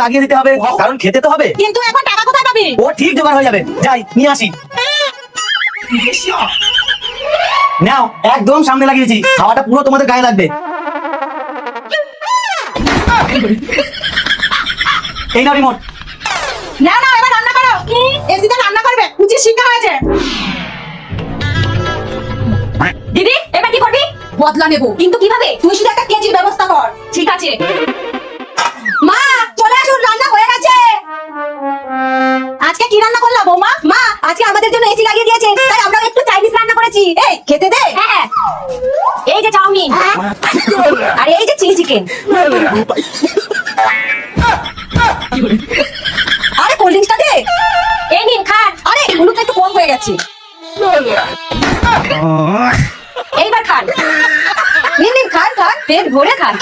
লাগিয়ে দিতে হবে, কারণ খেতে তো হবে। কিন্তু এখন টাকা কোথায় পাবি? ও ঠিক জোগাড় হয়ে যাবে, যাই নিয়ে আসি। নাও, একদম সামনে লাগিয়েছি, হাওয়াটা পুরো তোমাদের গায়ে লাগবে। এই নাও রিমোট। না না, এবার রান্না করো। এসিতে রান্না করবে, উচিত শিক্ষা হয়েছে। দিদি, এবার কি করবি? বদলা নেব, কিন্তু কিভাবে? তুই শুধু একটা কেজির ব্যবস্থা কর। ঠিক আছে। মা চলে আসুন, রান্না হয়ে গেছে। আজকে কি রান্না করলা বৌমা? মা আজকে আমাদের জন্য এসি লাগিয়ে দিয়েছে, তাই আমরা একটু চাইনিজ রান্না করেছি। এই খেতে দে। হ্যাঁ, এই যে চাউমিন, আর এই যে চিলি চিকেন। আরে কোল্ড ড্রিঙ্কসটা দে। এই নিন খান। আরে হলুদটা একটু কম হয়ে গেছে। এইবার খান। নিন নিন খান খান, পেট ভরে খান।